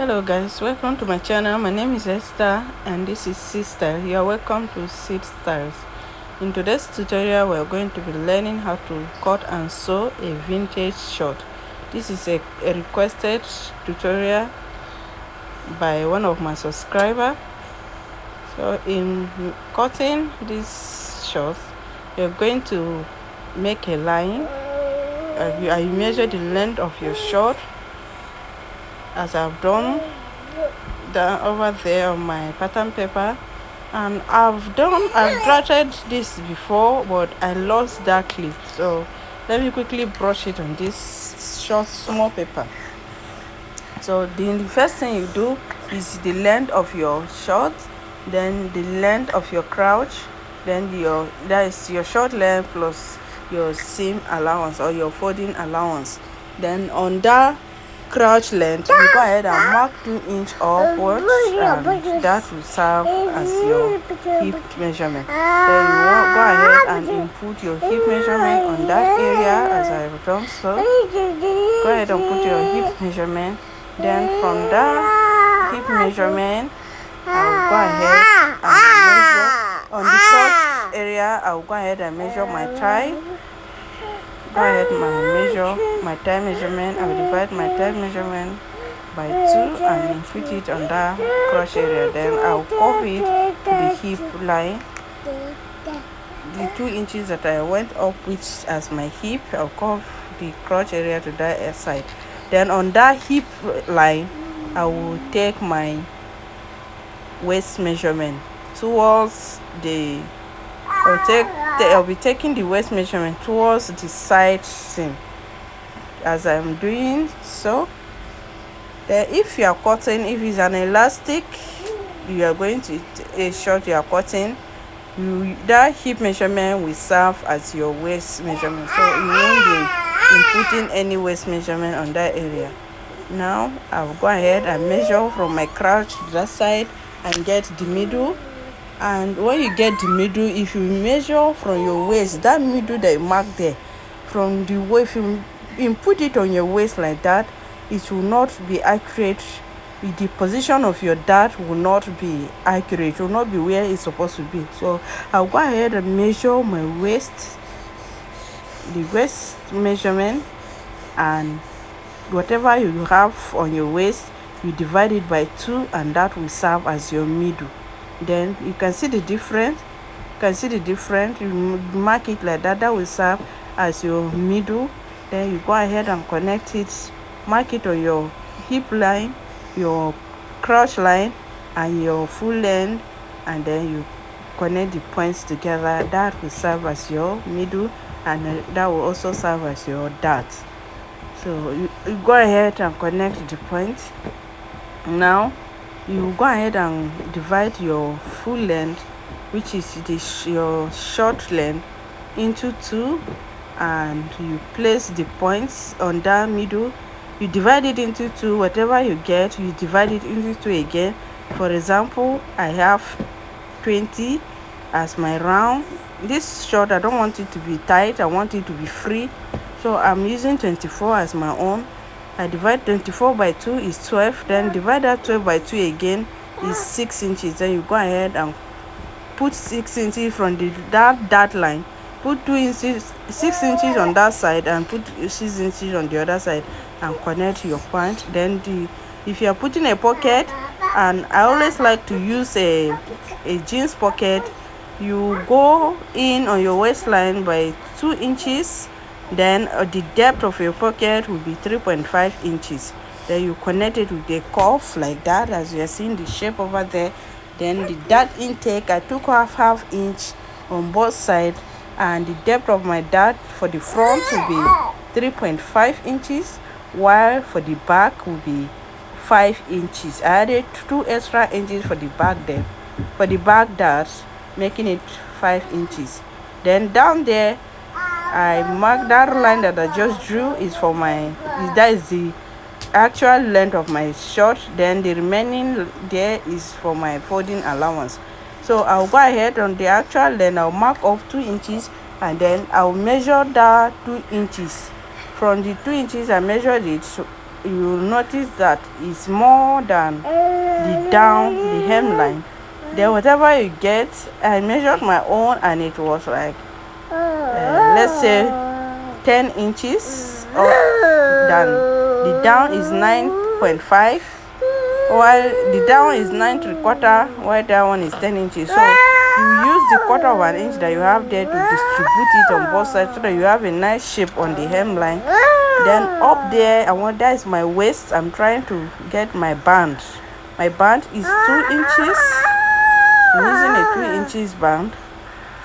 Hello guys, welcome to my channel. My name is Esther and this is Sister. You are welcome to Seed Styles. In today's tutorial we are going to be learning how to cut and sew a vintage short. This is a requested tutorial by one of my subscribers. So in cutting this short, you're going to make a line. You measure the length of your short as I've done that over there on my pattern paper, and I've drafted this before but I lost that clip, so let me quickly brush it on this short small paper. So the first thing you do is the length of your short, then the length of your crouch, then that is your short length plus your seam allowance or your folding allowance. Then on that crouch length, you go ahead and mark 2 inch upwards, and that will serve as your hip measurement. Then you go ahead and input your hip measurement on that area as I have done so. Go ahead and put your hip measurement. Then from that hip measurement, I'll go ahead and measure on the crotch area. I'll go ahead and measure my thigh. Go ahead and measure my thigh measurement. I will divide my thigh measurement by 2 and put it on that crotch area. Then I'll curve it to the hip line. The 2 inches that I went up with as my hip, I'll curve the crotch area to that side. Then on that hip line, I will take my waist measurement towards the I'll be taking the waist measurement towards the side seam as I'm doing so. Then if you are cutting, if it's an elastic you are going to a short you are cutting, that hip measurement will serve as your waist measurement, so you won't be inputting any waist measurement on that area. Now I'll go ahead and measure from my crouch to that side and get the middle. And when you get the middle, if you measure from your waist, that middle that you mark there, from the way, if you input it on your waist like that, it will not be accurate. The position of your dart will not be accurate, it will not be where it's supposed to be. So I'll go ahead and measure my waist, the waist measurement, and whatever you have on your waist, you divide it by 2 and that will serve as your middle. Then you can see the difference. You mark it like that, that will serve as your middle. Then you go ahead and connect it, mark it on your hip line, your crotch line, and your full length, and then you connect the points together. That will serve as your middle, and that will also serve as your dart. So you go ahead and connect the points. Now you go ahead and divide your full length, which is your short length, into 2, and you place the points on that middle. You divide it into 2. Whatever you get, you divide it into 2 again. For example, I have 20 as my round. This short, I don't want it to be tight, I want it to be free, so I'm using 24 as my own. I divide 24 by 2 is 12. Then divide that 12 by 2 again is 6 inches. Then you go ahead and put 6 inches from that line. Put 6 inches on that side and put 6 inches on the other side and connect your point. Then if you are putting a pocket, and I always like to use a jeans pocket, you go in on your waistline by 2 inches. Then the depth of your pocket will be 3.5 inches. Then you connect it with the cuff like that, as you are seeing the shape over there. Then the dart intake, I took off ½ inch on both sides, and the depth of my dart for the front will be 3.5 inches, while for the back will be 5 inches. I added 2 extra inches for the back depth, for the back darts, making it 5 inches. Then down there, I mark that line that I just drew is for that is the actual length of my short. Then the remaining there is for my folding allowance. So I'll go ahead on the actual length, I'll mark off 2 inches, and then I'll measure that 2 inches. From the 2 inches I measured it, so you notice that it's more than the hemline, then whatever you get, I measured my own and it was like let's say 10 inches, or than the down is 9.5, while the down is 9 3/4, while that one is 10 inches. So you use the 1/4 of an inch that you have there to distribute it on both sides so that you have a nice shape on the hemline. Then up there, that is my waist. I'm trying to get my band. My band is 2 inches. I'm using a 2 inches band.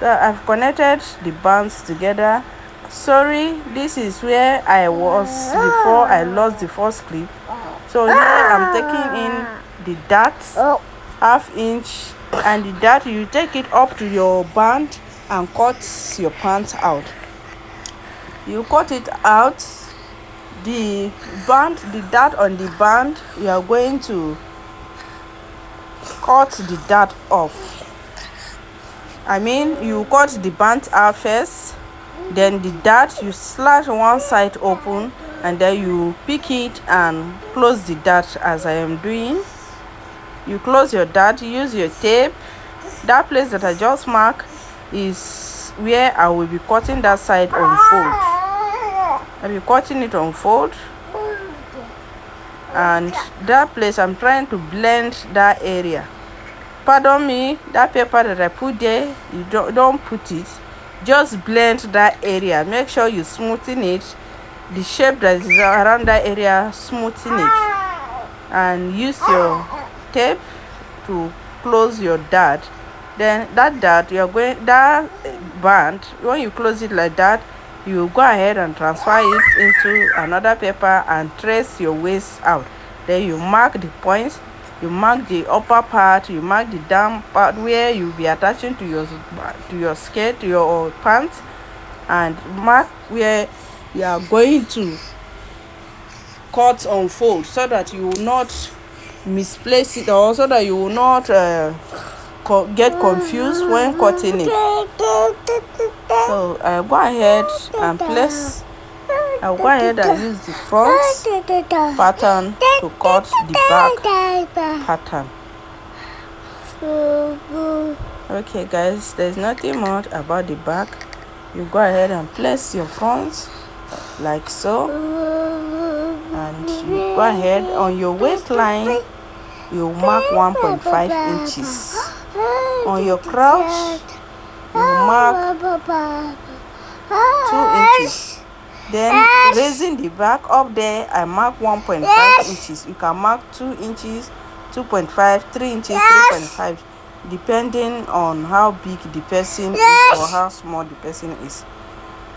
So I've connected the bands together. Sorry, this is where I was before I lost the first clip. So here I'm taking in the dart, ½ inch, and the dart, you take it up to your band and cut your pants out. You cut it out, the dart on the band, you are going to cut the dart off. I mean, you cut the band out first, then the dart, you slash one side open, and then you pick it and close the dart as I am doing. You close your dart, use your tape. That place that I just marked is where I will be cutting that side on fold. I'll be cutting it on fold, and that place I'm trying to blend that area. Pardon me, that paper that I put there, you don't put it, just blend that area. Make sure you smoothen it, the shape that is around that area, smoothen it, and use your tape to close your dart. Then that dart, that band, when you close it like that, you go ahead and transfer it into another paper and trace your waist out. Then you mark the points, you mark the upper part, you mark the down part where you'll be attaching to your skirt, to your pants, and mark where you are going to cut on fold, so that you will not misplace it, or so that you will not get confused when cutting it. So I'll go ahead and place, I'll go ahead and use the front pattern to cut the back pattern. Okay guys, there's nothing more about the back. You go ahead and place your front like so, and you go ahead on your waistline, you mark 1.5 inches. On your crotch, you mark 2 inches. Then raising the back up there, I mark 1.5 inches. You can mark 2 inches, 2.5, 3 inches, 3.5, depending on how big the person is or how small the person is.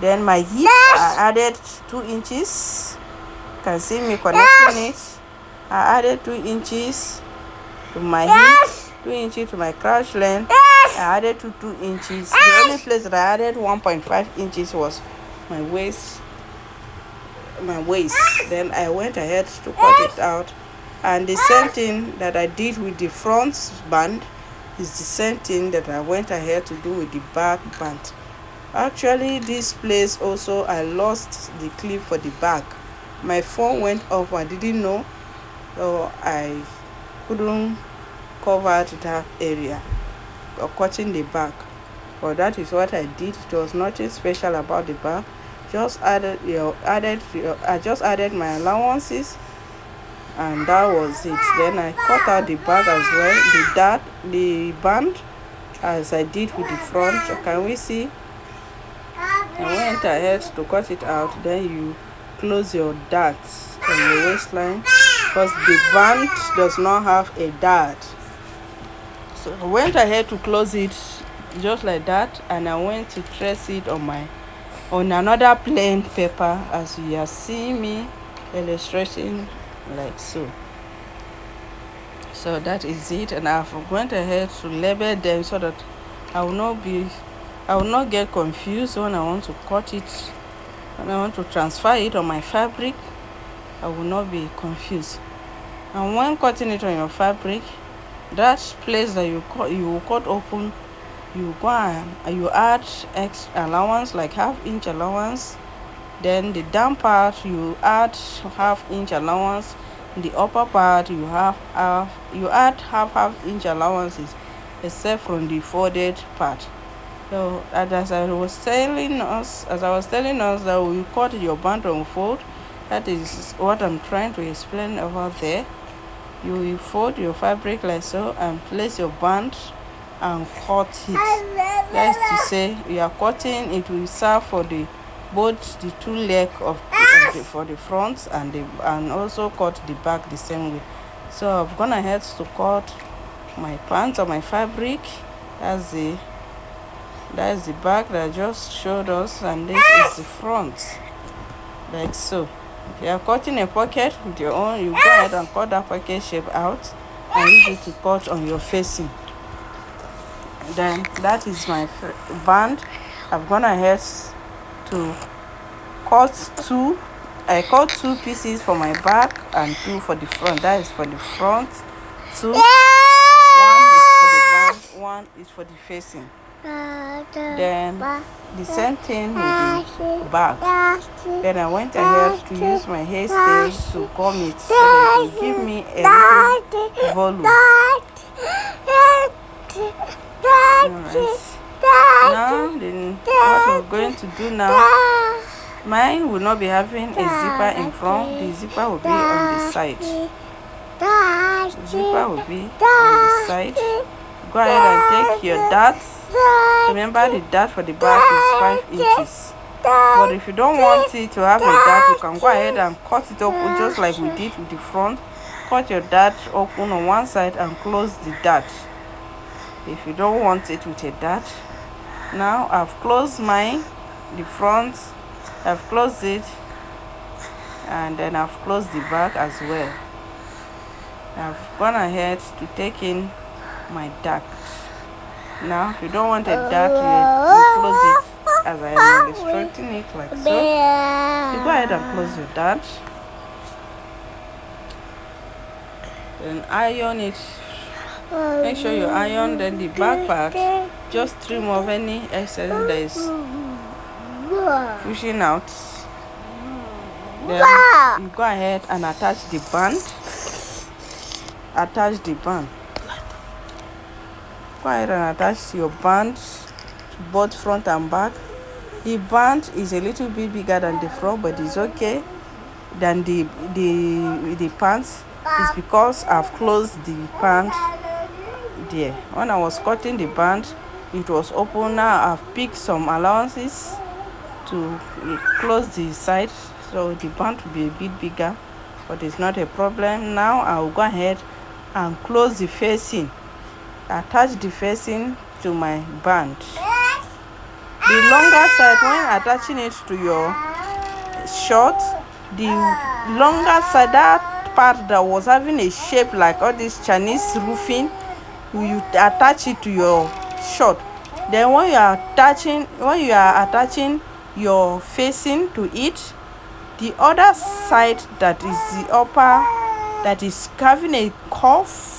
Then my hip, I added 2 inches. You can see me connecting it. I added 2 inches to my hip, 2 inches to my crotch length. I added 2 inches. The only place that I added 1.5 inches was my waist. Then I went ahead to cut it out, and the same thing that I did with the front band is the same thing that I went ahead to do with the back band. Actually, this place also I lost the clip for the back. My phone went off, I didn't know, so I couldn't cover that area or cutting the back. But that is what I did. It was nothing special about the back. I just added my allowances, and that was it. Then I cut out the back as well, the band, as I did with the front. Can we see? I went ahead to cut it out. Then you close your darts on your waistline, because the band does not have a dart. So I went ahead to close it just like that, and I went to trace it on another plain paper, as you are seeing me illustrating like so. So that is it, and I've went ahead to label them so that I will not get confused when I want to cut it, when I want to transfer it on my fabric. I will not be confused. And when cutting it on your fabric, that place that you will cut open, you go and you add extra allowance, like ½ inch allowance. Then the down part you add half-inch allowance. In the upper part you add half-inch allowances, except from the folded part. So as I was telling us that we cut your band on fold. That is what I'm trying to explain over there. You will fold your fabric like so and place your band and cut it. That's to say, you are cutting, it will serve for both the two legs for the front and also cut the back the same way. So I've gone ahead to cut my pants or my fabric. That's the back that I just showed us, and this is the front, like so. If you are cutting a pocket with your own, you go ahead and cut that pocket shape out and use it to cut on your facing. Then that is my band. I've gone ahead to cut two. I cut 2 pieces for my back and 2 for the front. That is for the front. 2. 1 is for the back. 1 is for the facing. Then the same thing with the back. Then I went ahead to use my hairstyle to comb it so that it will give me a little volume. Now what we're going to do now, mine will not be having a zipper in front. The zipper will be on the side. The zipper will be on the side. Go ahead and take your dart. Remember, the dart for the back is 5 inches. But if you don't want it to have a dart, you can go ahead and cut it open just like we did with the front. Cut your dart open on one side and close the dart. If you don't want it with a dart. Now I've closed mine, the front, I've closed it, and then I've closed the back as well. I've gone ahead to take in my dart. Now if you don't want a dart, you close it as I am illustrating it like so. You go ahead and close your dart. Then iron it. Make sure you iron. Then the back part, just trim off any excess that is pushing out. Then you go ahead and attach the band. Attach the band. Go ahead and attach your band both front and back. The band is a little bit bigger than the front, but it's okay than the pants. It's because I've closed the band there. When I was cutting the band, it was open. Now I've picked some allowances to close the side, so the band will be a bit bigger, but it's not a problem. Now I'll go ahead and close the facing. Attach the facing to my band. The longer side, when attaching it to your short, the longer side, that part that was having a shape like all this Chinese roofing, you attach it to your short. Then when you are attaching your facing to it, the other side that is the upper, that is having a curve,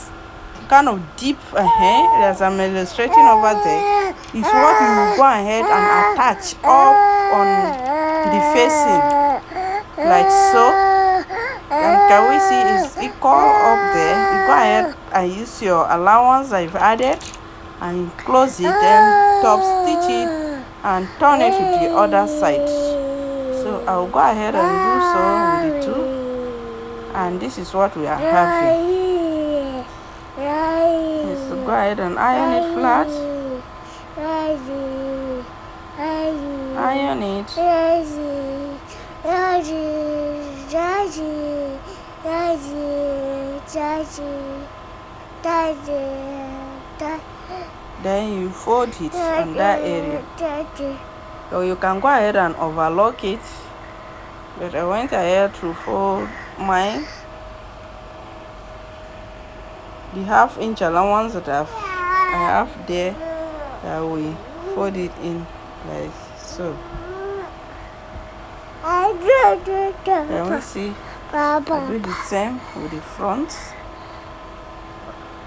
kind of deep as I'm illustrating over there, is what you will go ahead and attach up on the facing like so. And can we see it's equal up there? You go ahead and use your allowance that you've added and close it, then top stitch it and turn it to the other side. So I'll go ahead and do so with the two, and this is what we are having. So go ahead and iron it flat. Iron it. Then you fold it on that area. So you can go ahead and overlock it, but I went ahead to fold mine. The half-inch allowance that I have there, that we fold it in like so. Then we see I do the same with the front,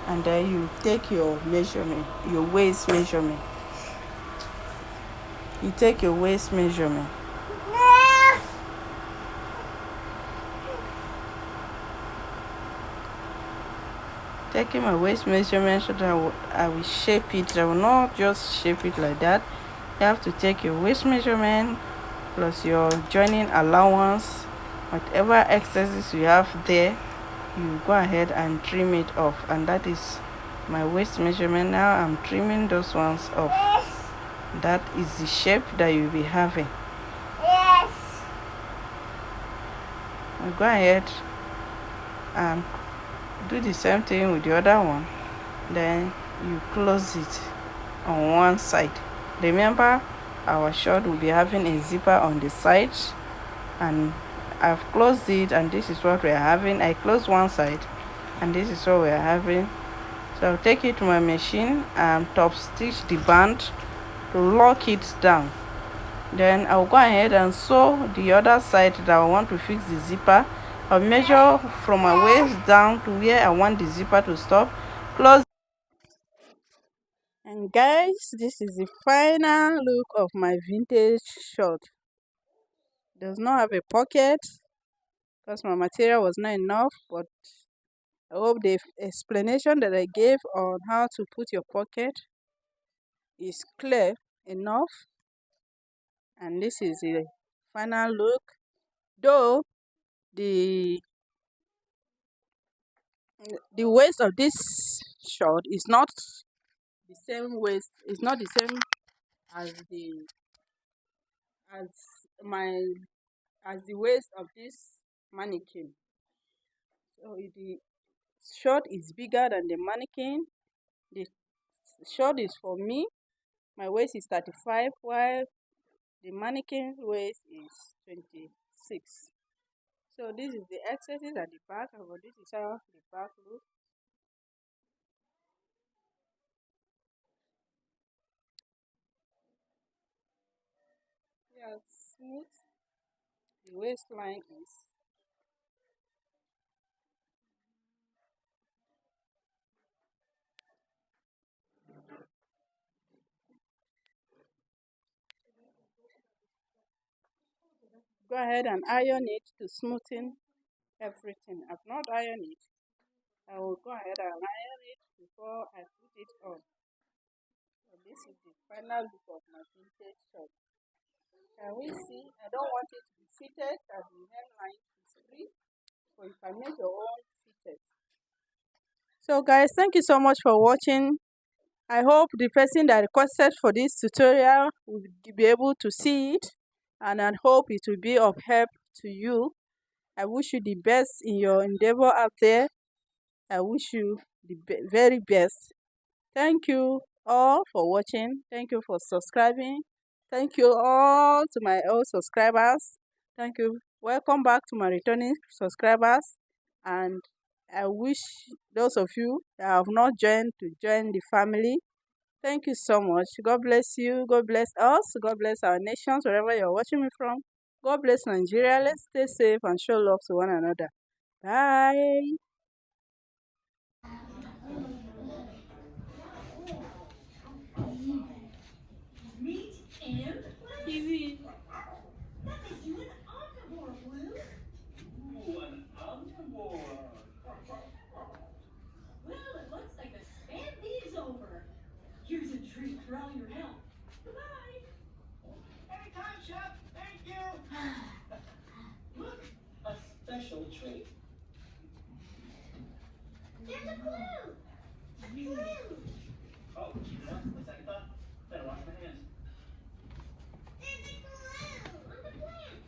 and then you take your measurement, your waist measurement. You take your waist measurement. taking my waist measurement so that I will shape it. I will not just shape it like that. You have to take your waist measurement plus your joining allowance, whatever excesses you have there, you go ahead and trim it off. And that is my waist measurement. Now I'm trimming those ones off. That is the shape that you'll be having. Yes. I'll go ahead and do the same thing with the other one. Then you close it on one side. Remember, our short will be having a zipper on the side, and I've closed it, and this is what we're having. I closed one side, and this is what we're having. So I'll take it to my machine and top stitch the band to lock it down. Then I'll go ahead and sew the other side that I want to fix the zipper. I'll measure from my waist down to where I want the zipper to stop. Close. And guys, this is the final look of my vintage short. Does not have a pocket because my material was not enough, but I hope the explanation that I gave on how to put your pocket is clear enough. And this is the final look, though the waist of this short is not the same waist. It's not the same as the waist of this mannequin. So the short is bigger than the mannequin. The short is for me. My waist is 35, while the mannequin waist is 26. So this is the excesses at the back, but this is how the back looks. Yeah, smooth. The waistline is. Go ahead and iron it to smoothen everything. I've not ironed it. I will go ahead and iron it before I put it on. So this is the final look of my vintage short. Can we see? I don't want it to be fitted as the hemline is free, so you can make your own fitted. So guys, thank you so much for watching. I hope the person that requested for this tutorial will be able to see it, and I hope it will be of help to you. I wish you the best in your endeavor out there. I wish you the very best. Thank you all for watching. Thank you for subscribing. Thank you all to my old subscribers. Thank you. Welcome back to my returning subscribers. And I wish those of you that have not joined to join the family. Thank you so much. God bless you. God bless us. God bless our nations, wherever you're watching me from. God bless Nigeria. Let's stay safe and show love to one another. Bye. Meet and play. That makes you an omnivore, Blue. Ooh, an omnivore. Well, it looks like the stampede's over. Here's a treat for all your help. Goodbye. Anytime, Chef. Thank you. Look, a special treat. There's a clue. A clue. Oh, what's that thought? Better wash my hands. There's a clue on the plants.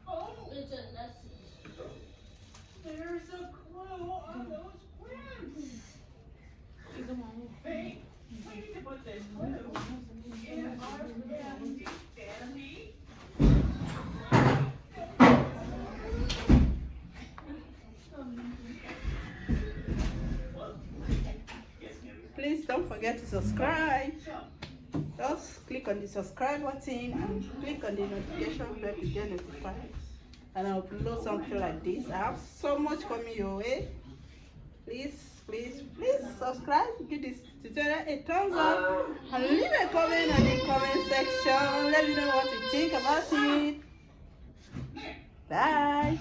Oh, it's a message. There's a clue on those plants. Hey, we need to put this clue in our candy candy. Please don't forget to subscribe. Just click on the subscribe button and click on the notification bell to get notified. And I'll upload something like this. I have so much coming your way. Please subscribe, give this tutorial a thumbs up, and leave a comment in the comment section. Let me know what you think about it. Bye.